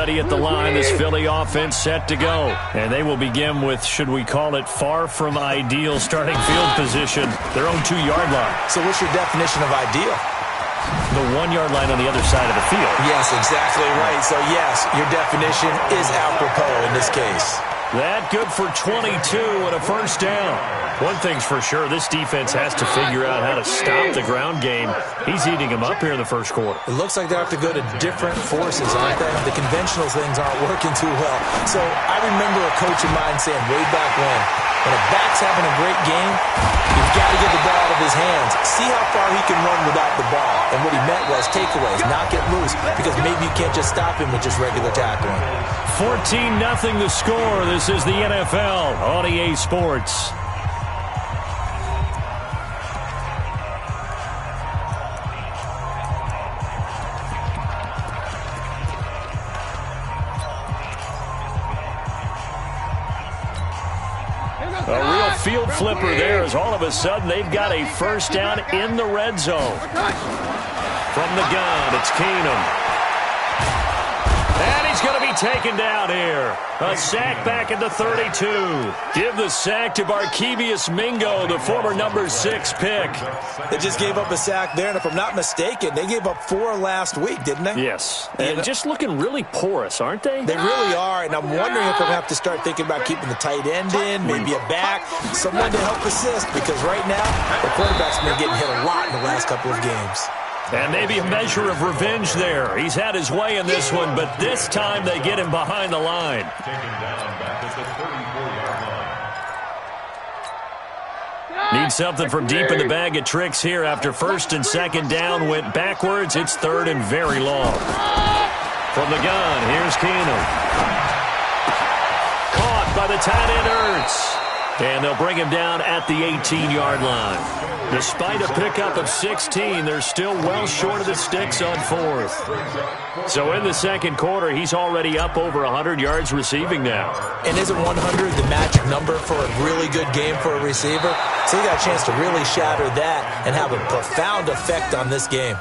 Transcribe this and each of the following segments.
ready at the line. This Philly offense set to go. And they will begin with, should we call it, far from ideal starting field position, their own 2-yard line. So what's your definition of ideal? The 1-yard line on the other side of the field. Yes, exactly right. So, yes, your definition is apropos in this case. That good for 22 and a first down. One thing's for sure, this defense has to figure out how to stop the ground game. He's eating them up here in the first quarter. It looks like they have to go to different forces, aren't they? The conventional things aren't working too well. So I remember a coach of mine saying way back when a back's having a great game, you've got to get the ball out of his hands. See how far he can run without the ball. And what he meant was takeaways, not get loose, because maybe you can't just stop him with just regular tackling. 14-0 the score. This is the NFL on EA Sports. A real field flipper there as all of a sudden they've got a first down in the red zone. From the gun, it's Keenum. And he's going to be taken down here. A sack back at the 32. Give the sack to Barkevious Mingo, the former number 6 pick. They just gave up a sack there, and if I'm not mistaken, they gave up 4 last week, didn't they? Yes. And just looking really porous, aren't they? They really are, and I'm wondering if I'm going to have to start thinking about keeping the tight end in, maybe a back, someone to help assist, because right now, the quarterback's been getting hit a lot in the last couple of games. And maybe a measure of revenge there. He's had his way in this one, but this time they get him behind the line. Need something from deep in the bag of tricks here after first and second down went backwards. It's third and very long. From the gun, here's Keenum. Caught by the tight end Ertz. And they'll bring him down at the 18-yard line. Despite a pickup of 16, they're still well short of the sticks on fourth. So in the second quarter, he's already up over 100 yards receiving now. And isn't 100 the magic number for a really good game for a receiver? So he got a chance to really shatter that and have a profound effect on this game.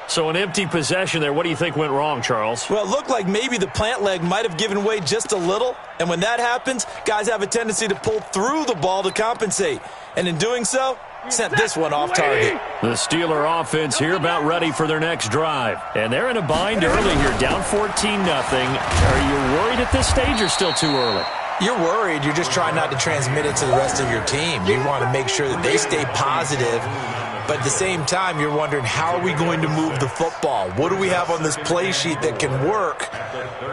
So an empty possession there. What do you think went wrong, Charles? Well, it looked like maybe the plant leg might have given way just a little. And when that happens, guys have a tendency to pull through the ball to compensate. And in doing so, sent this one off target. The Steeler offense here about ready for their next drive. And they're in a bind early here, down 14-0. Are you worried at this stage or still too early? You're worried. You're just trying not to transmit it to the rest of your team. You want to make sure that they stay positive. But at the same time, you're wondering, how are we going to move the football? What do we have on this play sheet that can work?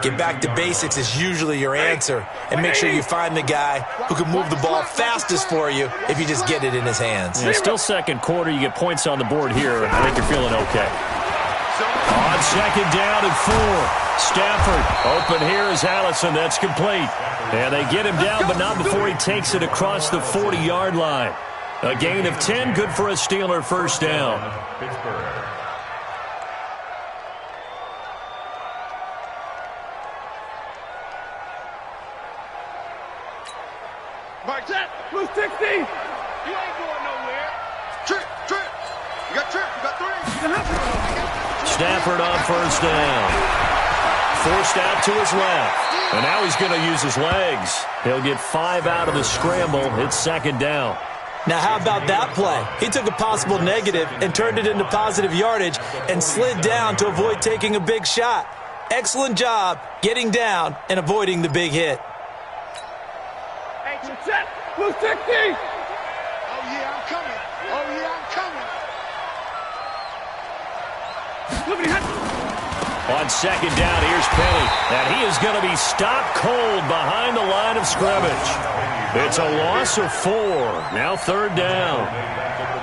Get back to basics is usually your answer. And make sure you find the guy who can move the ball fastest for you if you just get it in his hands. Yeah, still second quarter. You get points on the board here. I think you're feeling okay. On second down and 4. Stafford open here is Allison. That's complete. And they get him down, but not before he takes it across the 40-yard line. A gain of 10, good for a Steeler first down. Mark that, blue 60. You ain't going nowhere. Trip. You got trip. You got 3. Stafford on first down. Forced out to his left. And now he's going to use his legs. He'll get 5 out of the scramble. It's second down. Now, how about that play? He took a possible negative and turned it into positive yardage and slid down to avoid taking a big shot. Excellent job getting down and avoiding the big hit. Hey, set, blue 60. Oh, yeah, I'm coming. On second down, here's Penny. And he is going to be stopped cold behind the line of scrimmage. It's a loss of 4. Now third down.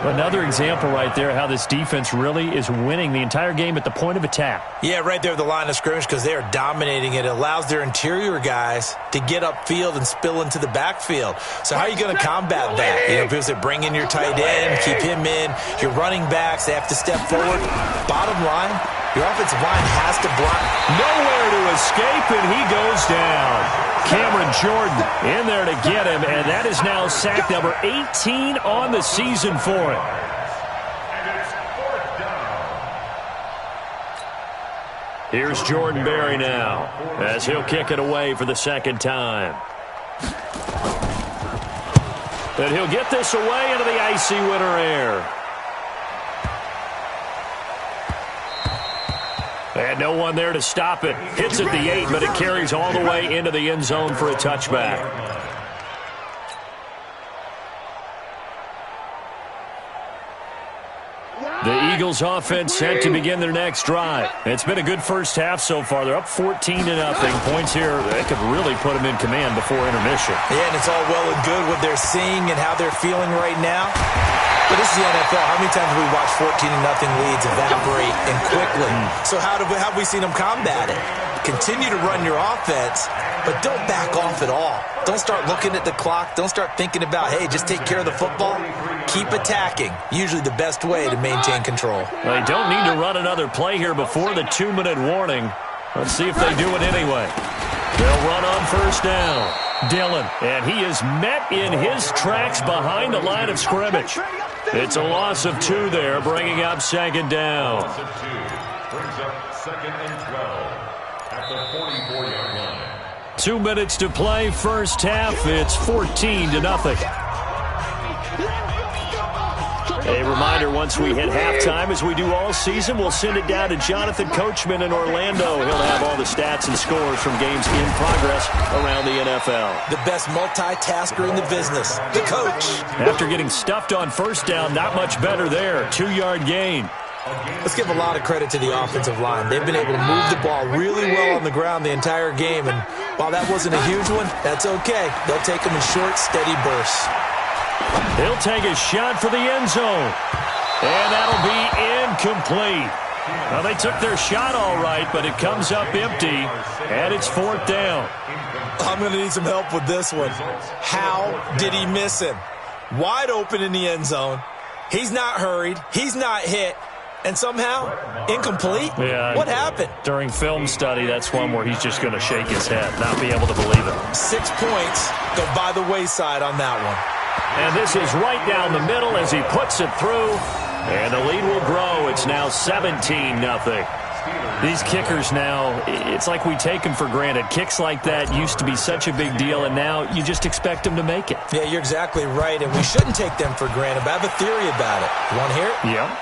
Another example right there how this defense really is winning the entire game at the point of attack. Yeah, right there at the line of scrimmage because they are dominating it. It allows their interior guys to get upfield and spill into the backfield. So how are you going to combat that? You know, because they bring in your tight end, keep him in. Your running backs, they have to step forward. Bottom line, your offensive line has to block. Nowhere to escape, and he goes down. Cameron Jordan in there to get him, and that is now sack number 18 on the season for him. Here's Jordan Berry now, as he'll kick it away for the second time. And he'll get this away into the icy winter air. And no one there to stop it. Hits at the 8, but it carries all the way into the end zone for a touchback. The Eagles offense set to begin their next drive. It's been a good first half so far. They're up 14-0. Points here, they could really put them in command before intermission. Yeah, and it's all well and good what they're seeing and how they're feeling right now. But this is the NFL. How many times have we watched 14-0 leads evaporate and quickly? So how have we seen them combat it? Continue to run your offense, but don't back off at all. Don't start looking at the clock. Don't start thinking about, hey, just take care of the football. Keep attacking. Usually the best way to maintain control. They don't need to run another play here before the 2-minute warning. Let's see if they do it anyway. They'll run on first down. Dillon, and he is met in his tracks behind the line of scrimmage. It's a loss of 2 there, bringing up second down. Brings up second and 12 at the 44-yard line. 2 minutes to play, first half. It's 14-0. A reminder, once we hit halftime, as we do all season, we'll send it down to Jonathan Coachman in Orlando. He'll have all the stats and scores from games in progress around the NFL. The best multitasker in the business, the coach. After getting stuffed on first down, not much better there. 2-yard gain. Let's give a lot of credit to the offensive line. They've been able to move the ball really well on the ground the entire game, and while that wasn't a huge one, that's okay. They'll take them in short, steady bursts. He'll take a shot for the end zone. And that'll be incomplete. Well, they took their shot all right, but it comes up empty, and it's fourth down. I'm going to need some help with this one. How did he miss him? Wide open in the end zone. He's not hurried. He's not hit. And somehow, incomplete? Yeah. What happened? During film study, that's one where he's just going to shake his head, not be able to believe it. 6 points go by the wayside on that one. And this is right down the middle as he puts it through. And the lead will grow. It's now 17-0. These kickers now, it's like we take them for granted. Kicks like that used to be such a big deal, and now you just expect them to make it. Yeah, you're exactly right, and we shouldn't take them for granted, but I have a theory about it. You want to hear it? Yeah.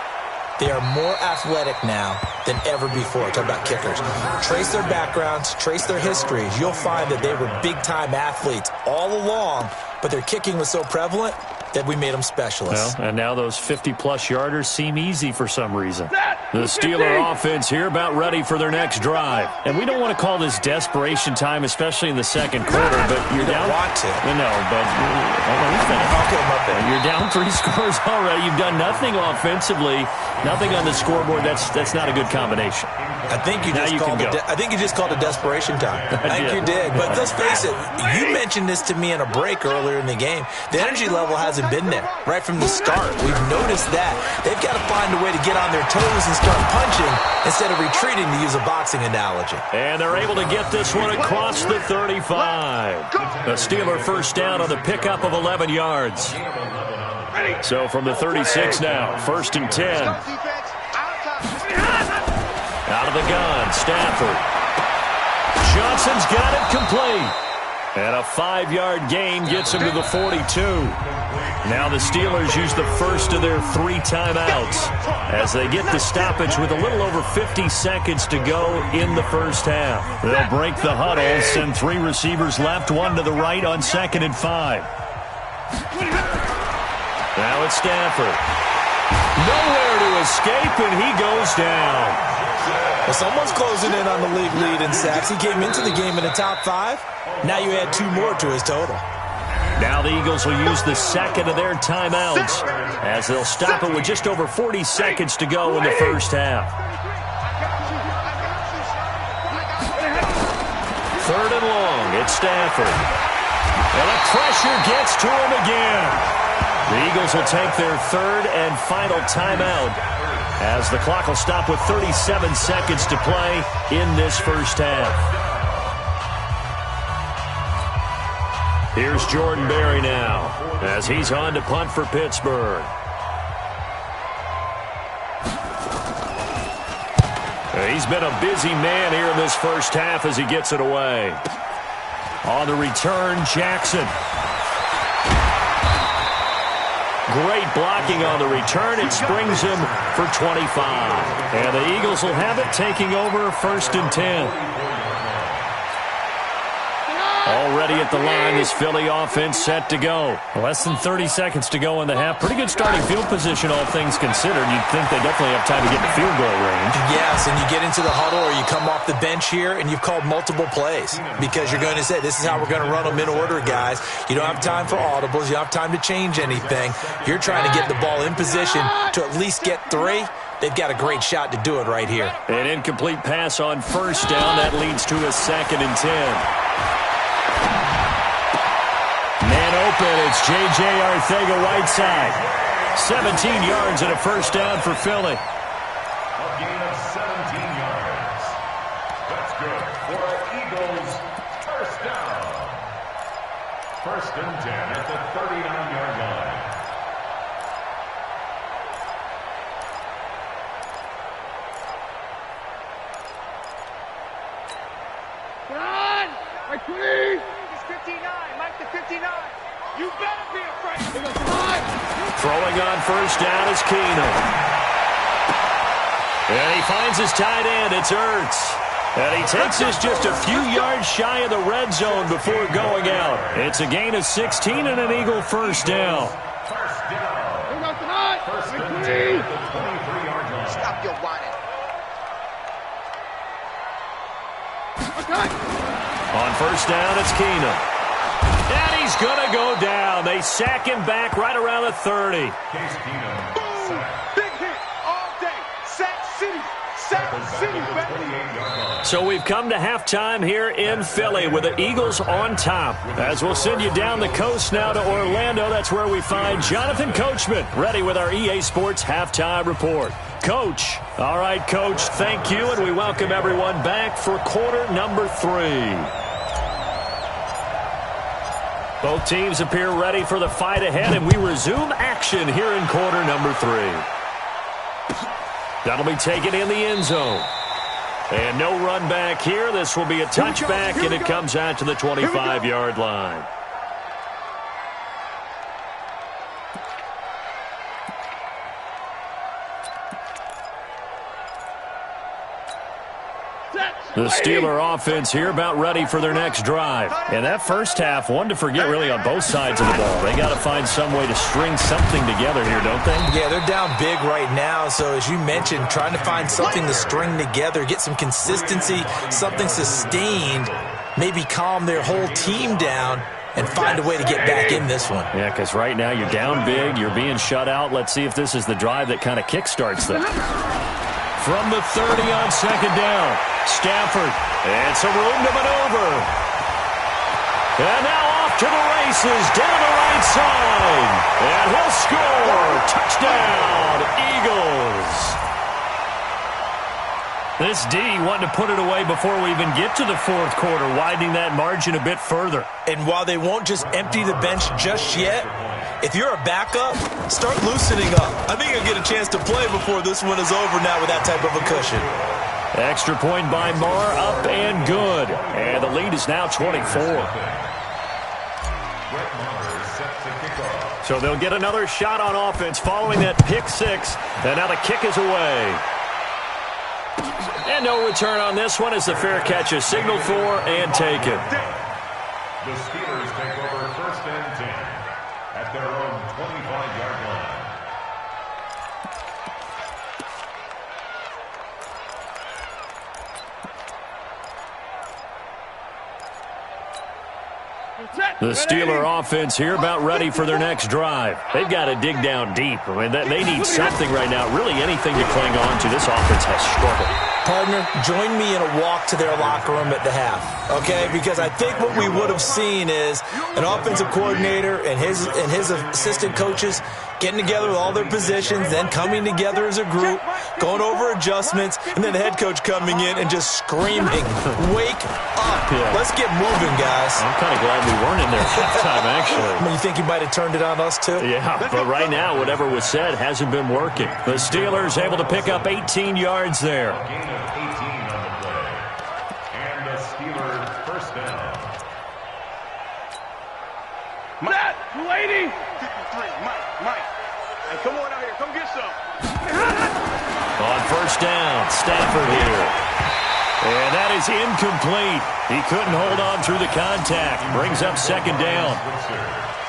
They are more athletic now than ever before. Talk about kickers. Trace their backgrounds, trace their histories. You'll find that they were big-time athletes all along, but their kicking was so prevalent that we made them specialists. Well, and now those 50-plus yarders seem easy for some reason. The Steeler offense here about ready for their next drive. And we don't want to call this desperation time, especially in the second quarter, but you're down. You don't want to. No, but let me finish. Okay, my bad. You're down 3 scores already. You've done nothing offensively, nothing on the scoreboard. That's not a good combination. I think you just called it desperation time. I think you did. But let's face it, you mentioned this to me in a break earlier in the game. The energy level hasn't been there right from the start. We've noticed that. They've got to find a way to get on their toes and start punching instead of retreating, to use a boxing analogy. And they're able to get this one across the 35. The Steeler first down on the pickup of 11 yards. So from the 36 now, first and 10. Out of the gun, Stafford. Johnson's got it complete. And a 5-yard gain gets him to the 42. Now the Steelers use the first of their 3 timeouts as they get the stoppage with a little over 50 seconds to go in the first half. They'll break the huddle, send 3 receivers left, 1 to the right on 2nd and 5. Now it's Stafford. Nowhere to escape, and he goes down. Well, someone's closing in on the league lead in sacks. He came into the game in the top 5. Now you add 2 more to his total. Now the Eagles will use the second of their timeouts as they'll stop it with just over 40 seconds to go in the first half. 3rd and long, it's Stafford. And the pressure gets to him again. The Eagles will take their 3rd and final timeout as the clock will stop with 37 seconds to play in this first half. Here's Jordan Berry now as he's on to punt for Pittsburgh. He's been a busy man here in this first half as he gets it away. On the return, Jackson. Great blocking on the return. It springs him for 25. And the Eagles will have it, taking over 1st and 10. Already at the line, this Philly offense set to go. Less than 30 seconds to go in the half. Pretty good starting field position, all things considered. You'd think they definitely have time to get to field goal range. Yes, and you get into the huddle or you come off the bench here and you've called multiple plays because you're going to say, this is how we're going to run them in order, guys. You don't have time for audibles. You don't have time to change anything. You're trying to get the ball in position to at least get 3. They've got a great shot to do it right here. An incomplete pass on 1st down. That leads to a 2nd and 10. Man open, it's J.J. Arcega-Whiteside. 17 yards and a 1st down for Philly. A gain of 17 yards. That's good for our Eagles' 1st down. 1st and 10 at the 39-yard line. Run! Mike, please! It's 59. Mike to 59. You better be afraid. Throwing on 1st down is Keenum. And he finds his tight end. It's Ertz. And he takes this just a few yards shy of the red zone before going out. It's a gain of 16 and an Eagle 1st down. 1st down. 1st and 10 at the 23-yard line. Stop your whining. On 1st down, it's Keenum. And he's going to go down. They sack him back right around the 30. Case Keenum. Boom! Big hit all day. Sack City. Sack City, baby. So we've come to halftime here in Philly with the Eagles on top. As we'll send you down the coast now to Orlando, that's where we find Jonathan Coachman, ready with our EA Sports Halftime Report. Coach. All right, Coach, thank you, and we welcome everyone back for quarter number 3. Both teams appear ready for the fight ahead, and we resume action here in quarter number 3. That'll be taken in the end zone. And no run back here. This will be a touchback, and it comes out to the 25-yard line. The Steeler offense here about ready for their next drive. And that first half, one to forget really on both sides of the ball. They got to find some way to string something together here, don't they? Yeah, they're down big right now. So as you mentioned, trying to find something to string together, get some consistency, something sustained, maybe calm their whole team down and find a way to get back in this one. Yeah, because right now you're down big, you're being shut out. Let's see if this is the drive that kind of kickstarts them. From the 30 on 2nd down, Stafford, and some room to maneuver. And now off to the races, down the right side. And he'll score. Touchdown, Eagles. This D wanting to put it away before we even get to the 4th quarter, widening that margin a bit further. And while they won't just empty the bench just yet, if you're a backup, start loosening up. I think you'll get a chance to play before this one is over now with that type of a cushion. Extra point by Marr, up and good. And the lead is now 24. So they'll get another shot on offense following that pick 6. And now the kick is away. And no return on this one as the fair catch is signaled for and taken. The Steelers take over 1st and 10 at their own 25-yard line. The Steeler offense here about ready for their next drive. They've got to dig down deep. I mean, they need something right now, really anything to cling on to. This offense has struggled. Partner, join me in a walk to their locker room at the half, okay? Because I think what we would have seen is an offensive coordinator and his assistant coaches getting together with all their positions, then coming together as a group, going over adjustments, and then the head coach coming in and just screaming, wake up. Yeah. Let's get moving, guys. I'm kind of glad we weren't in there at halftime, actually. I mean, you think you might have turned it on us, too? Yeah, but right now, whatever was said hasn't been working. The Steelers able to pick up 18 yards there. Gain of 18 80. 53, Mike. Hey, come on out here. Come get some. On first down, Stafford here. And that is incomplete. He couldn't hold on through the contact. Brings up second down.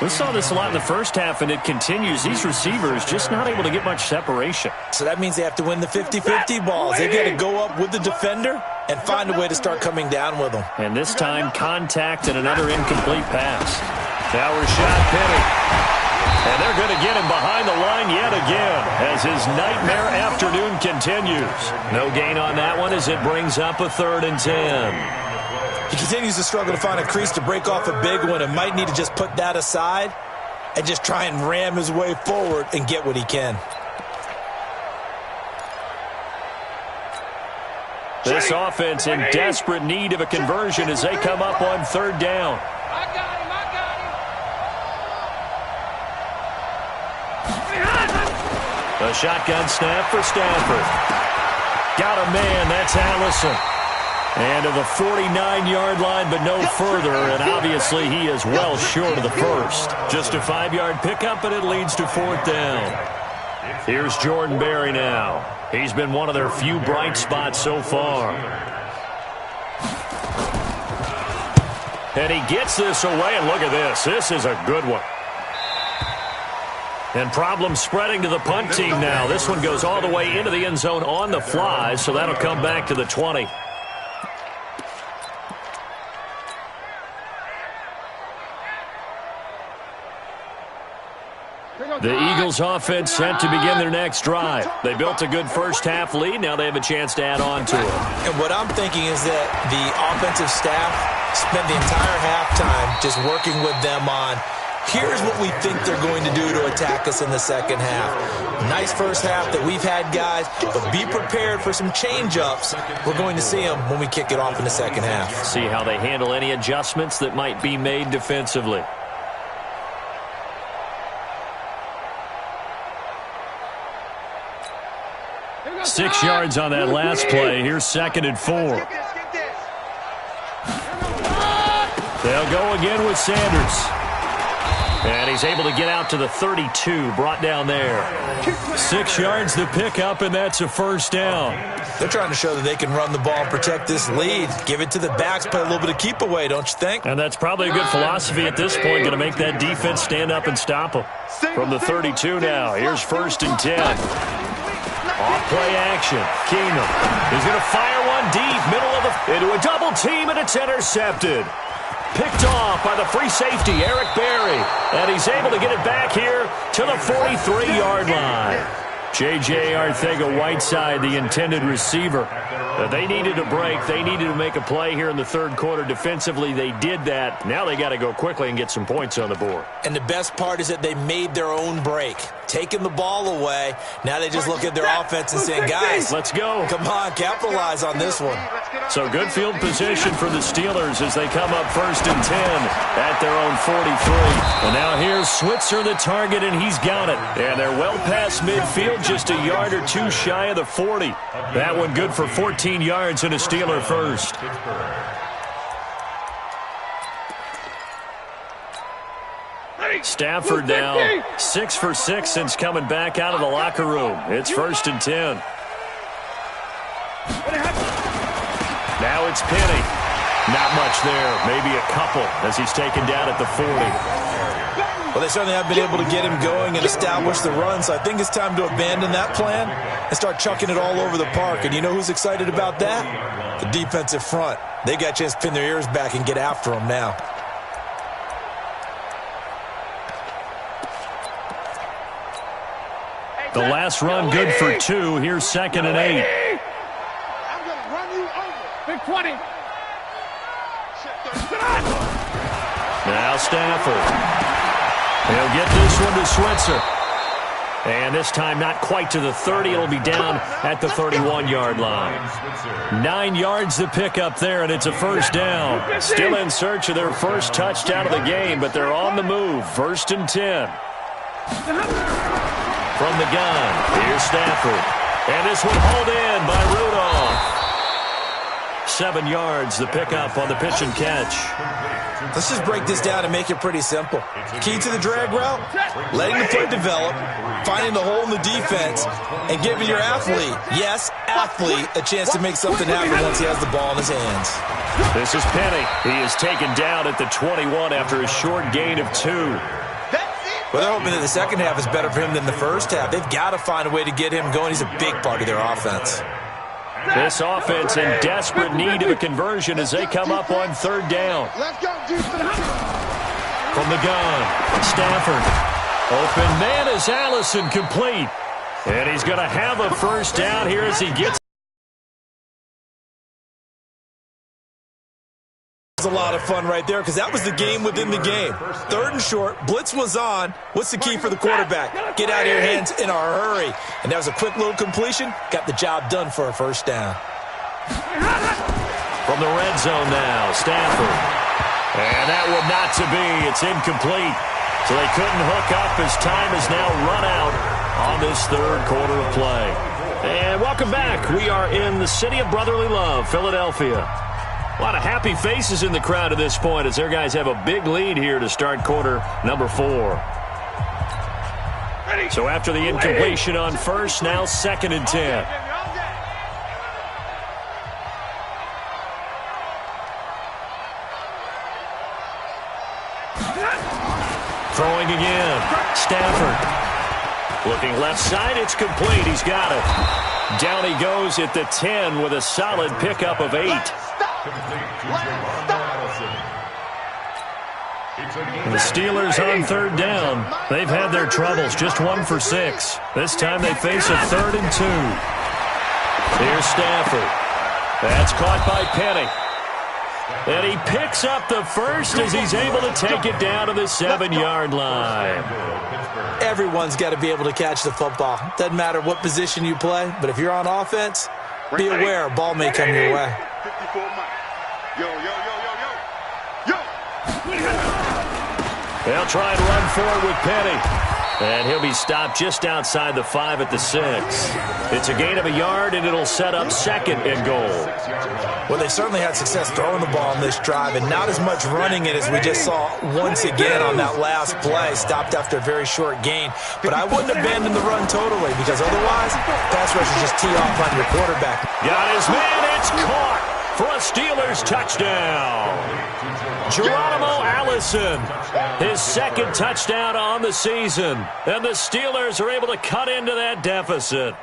We saw this a lot in the first half, and it continues. These receivers just not able to get much separation. So that means they have to win the 50-50 balls. They got to go up with the defender and find a way to start coming down with them. And this time, contact and another incomplete pass. Now Rashad Penny. And they're going to get him behind the line yet again as his nightmare afternoon continues. No gain on that one as it brings up a 3rd and 10. He continues to struggle to find a crease to break off a big one and might need to just put that aside and just try and ram his way forward and get what he can. This offense in desperate need of a conversion as they come up on 3rd down. I got him. A shotgun snap for Stafford. Got a man, that's Allison. And to the 49-yard line, but no further, and obviously he is well short of the first. Just a 5-yard pickup, and it leads to 4th down. Here's Jordan Berry now. He's been one of their few bright spots so far. And he gets this away, and look at this. This is a good one. And problems spreading to the punt team now. This one goes all the way into the end zone on the fly, so that'll come back to the 20. The Eagles offense set to begin their next drive. They built a good first-half lead. Now they have a chance to add on to it. And what I'm thinking is that the offensive staff spent the entire halftime just working with them on, here's what we think they're going to do to attack us in the second half. Nice first half that we've had, guys, but be prepared for some change-ups. We're going to see them when we kick it off in the second half. See how they handle any adjustments that might be made defensively. Six yards on that last play. Here's 2nd and 4. They'll go again with Sanders. And he's able to get out to the 32, brought down there. 6 yards the pickup, and that's a first down. They're trying to show that they can run the ball and protect this lead. Give it to the backs, play a little bit of keep away, don't you think? And that's probably a good philosophy at this point, going to make that defense stand up and stop them. From the 32 now, here's 1st and 10. Off play action. Keenum. He's going to fire one deep, middle of the... into a double team, and it's intercepted. Picked off by the free safety, Eric Berry. And he's able to get it back here to the 43-yard line. J.J. Arcega-Whiteside, the intended receiver. They needed a break. They needed to make a play here in the 3rd quarter. Defensively, they did that. Now they got to go quickly and get some points on the board. And the best part is that they made their own break. Taking the ball away. Now they just look at their offense and saying, guys, let's go. Come on, capitalize on this one. So good field position for the Steelers as they come up 1st and 10 at their own 43. And now here's Switzer, the target, and he's got it. And they're well past midfield, just a yard or two shy of the 40. That one good for 14 yards and a Steeler first. Stafford now 6 for 6 since coming back out of the locker room. It's 1st and 10. Now it's Penny. Not much there. Maybe a couple as he's taken down at the 40. Well, they certainly have been able to get him going and establish the run, so I think it's time to abandon that plan and start chucking it all over the park. And you know who's excited about that? The defensive front. They got a chance to pin their ears back and get after him now. The last run good for 2. Here's 2nd and 8. I'm going to run you over. Big 20. Now Stafford. He'll get this one to Switzer. And this time not quite to the 30. It'll be down at the 31-yard line. 9 yards to pick up there, and it's a first down. Still in search of their first touchdown of the game, but they're on the move. 1st and 10. From the gun, here's Stafford. And this one hauled in by Rudolph. 7 yards, the pickup on the pitch and catch. Let's just break this down and make it pretty simple. Key to the drag route, letting the play develop, finding the hole in the defense, and giving your athlete, yes, athlete, a chance to make something happen once he has the ball in his hands. This is Penny. He is taken down at the 21 after a short gain of 2. Well, they're hoping that the second half is better for him than the first half. They've got to find a way to get him going. He's a big part of their offense. This offense in desperate need of a conversion as they come up on 3rd down. Let's go, From the gun, Stafford. Open man is Allison, complete. And he's going to have a first down here as he gets. A lot of fun right there because that was the game within the game. 3rd and short, blitz was on. What's the key for the quarterback? Get out of your hands in a hurry. And that was a quick little completion. Got the job done for a first down. From the red zone now, Stafford. And that one not to be. It's incomplete. So they couldn't hook up as time is now run out on this 3rd quarter of play. And welcome back. We are in the city of brotherly love, Philadelphia. A lot of happy faces in the crowd at this point as their guys have a big lead here to start quarter number 4. So after the incompletion on first, now 2nd and 10. Throwing again. Stafford. Looking left side, it's complete. He's got it. Down he goes at the 10 with a solid pickup of 8. The Steelers on 3rd down. They've had their troubles, just 1 for 6. This time they face a 3rd and 2. Here's Stafford. That's caught by Penny. And he picks up the first as he's able to take it down to the 7-yard line. Everyone's got to be able to catch the football. Doesn't matter what position you play, but if you're on offense, be aware a ball may come your way. 54 miles. Yo. They'll try and run forward with Penny. And he'll be stopped just outside the 5 at the 6. It's a gain of a yard, and it'll set up 2nd and goal. Well, they certainly had success throwing the ball on this drive, and not as much running it as we just saw once again on that last play. Stopped after a very short gain. But I wouldn't abandon the run totally, because otherwise, pass rushers just tee off on your quarterback. Got his man. It's caught for a Steelers touchdown. Geronimo Allison, his 2nd touchdown on the season. And the Steelers are able to cut into that deficit.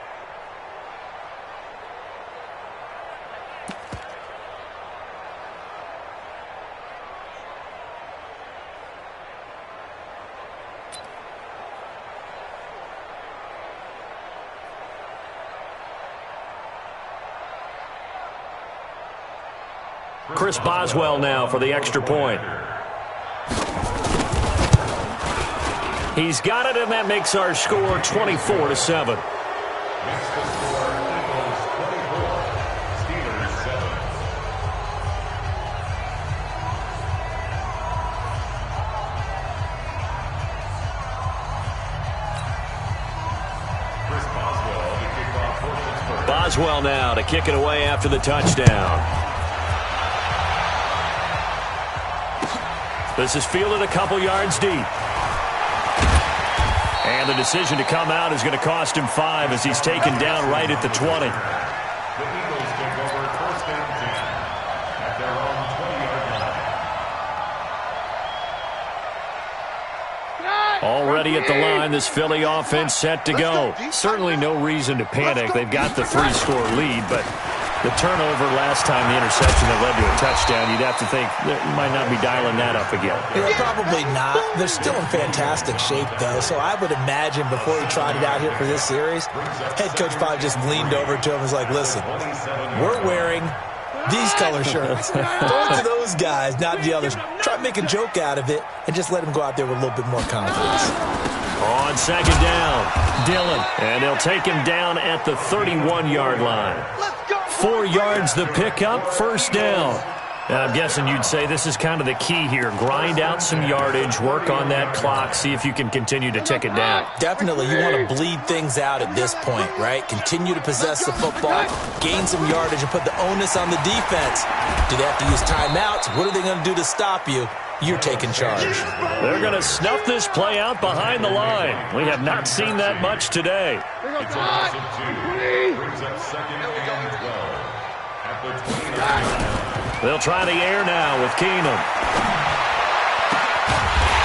Chris Boswell now for the extra point. He's got it, and that makes our score 24-7. Boswell now to kick it away after the touchdown. This is fielded a couple yards deep. And the decision to come out is going to cost him 5 as he's taken down right at the 20. The Eagles take over 1st and 10 at their own 20-yard line. Already at the line, this Philly offense set to go. Certainly no reason to panic. They've got the 3-score lead, but the turnover last time, the interception that led to a touchdown, you'd have to think they might not be dialing that up again. Yeah, probably not. They're still in fantastic shape, though, so I would imagine before he tried it out here for this series, head coach probably just leaned over to him and was like, listen, we're wearing these color shirts. Throw it to those guys, not the others. Try to make a joke out of it and just let him go out there with a little bit more confidence. On 2nd down, Dillon, and they'll take him down at the 31-yard line. 4 yards the pickup, 1st down. I'm guessing you'd say this is kind of the key here. Grind out some yardage, work on that clock, see if you can continue to tick it down. Definitely, you want to bleed things out at this point, right? Continue to possess the football, gain some yardage, and put the onus on the defense. Do they have to use timeouts? What are they going to do to stop you? You're taking charge. They're going to snuff this play out behind the line. We have not seen that much today. It's a loss of 2. Brings up second and 12 at the 29. They'll try the air now with Keenum.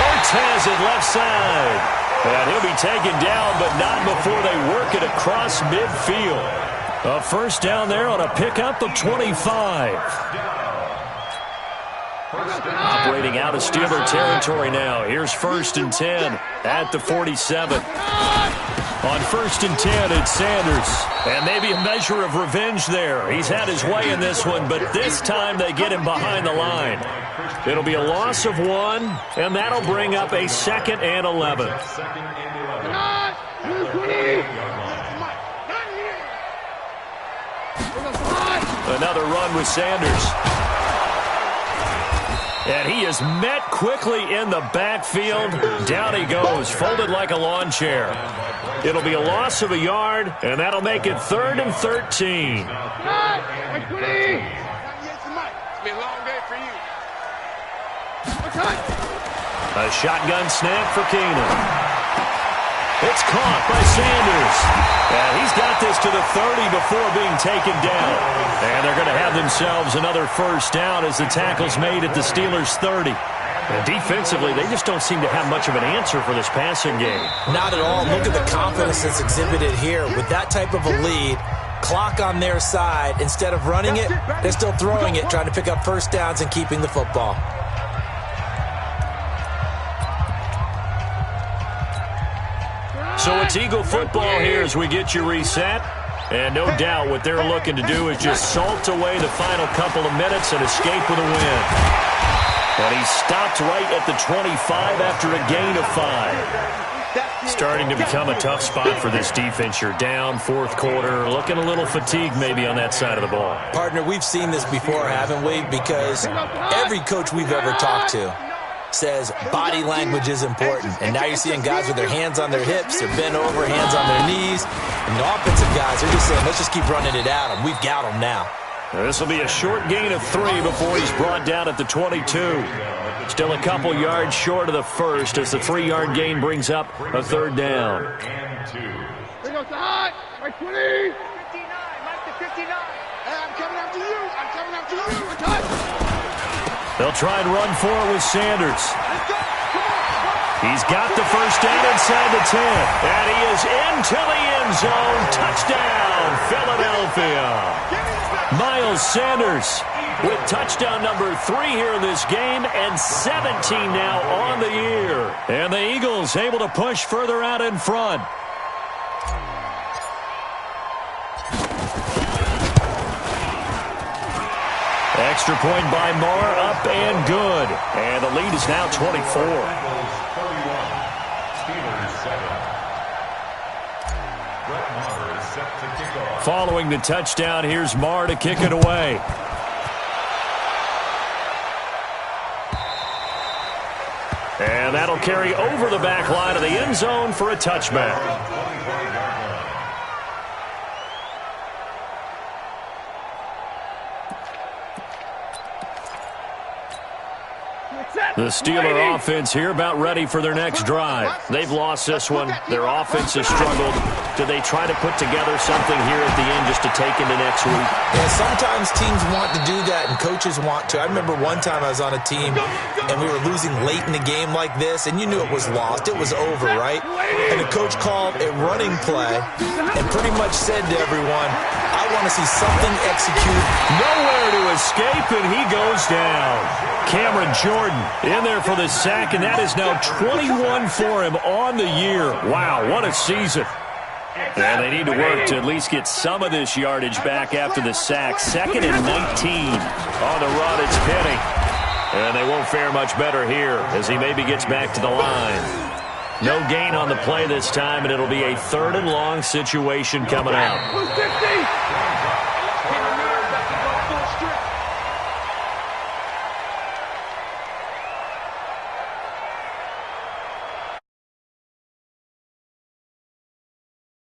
Ortez at left side. And he'll be taken down, but not before they work it across midfield. A first down there on a pickup of 25. Operating out of Steeler territory now. Here's 1st and 10 at the 47. On 1st and 10, it's Sanders. And maybe a measure of revenge there. He's had his way in this one, but this time they get him behind the line. It'll be a loss of 1, and that'll bring up a 2nd and 11. Another run with Sanders. And he is met quickly in the backfield. Down he goes, folded like a lawn chair. It'll be a loss of a yard, and that'll make it 3rd and 13. It's been a long day for you. A shotgun snap for Keenum. It's caught by Sanders. And he's got this to the 30 before being taken down. And they're going to have themselves another first down as the tackle's made at the Steelers' 30. And defensively, they just don't seem to have much of an answer for this passing game. Not at all. Look at the confidence that's exhibited here. With that type of a lead, clock on their side, instead of running it, they're still throwing it, trying to pick up first downs and keeping the football. So it's Eagle football here as we get you reset. And no doubt what they're looking to do is just salt away the final couple of minutes and escape with a win. And he stopped right at the 25 after a gain of 5. Starting to become a tough spot for this defense. You're down 4th quarter, looking a little fatigued maybe on that side of the ball. Partner, we've seen this before, haven't we? Because every coach we've ever talked to says body language is important. And now you're seeing guys with their hands on their hips, they're bent over, hands on their knees. And the offensive guys are just saying, let's just keep running it at them. We've got them now. This will be a short gain of 3 before he's brought down at the 22. Still a couple yards short of the first as the 3-yard gain brings up a 3rd down. Here goes the hot. Right 20. 59. Mike the 59. Hey, I'm coming after you. I'm coming after you. They'll try and run for it with Sanders. He's got the first down inside the 10. And he is into the end zone. Touchdown, Philadelphia. Miles Sanders with touchdown number 3 here in this game and 17 now on the year. And the Eagles able to push further out in front. Extra point by Marr, up and good. And the lead is now 24. Following the touchdown, here's Marr to kick it away. And that'll carry over the back line of the end zone for a touchback. The Steeler offense here about ready for their next drive. They've lost this one. Their offense has struggled. Do they try to put together something here at the end just to take into next week? Yeah, sometimes teams want to do that and coaches want to. I remember one time I was on a team and we were losing late in a game like this and you knew it was lost. It was over, right? And the coach called a running play and pretty much said to everyone, I want to see something executed. Nowhere to escape, and he goes down. Cameron Jordan in there for the sack, and that is now 21 for him on the year. Wow, what a season. And they need to work to at least get some of this yardage back after the sack. 2nd and 19. On the run, it's Penny. And they won't fare much better here as he maybe gets back to the line. No gain on the play this time, and it'll be a 3rd and long situation coming out.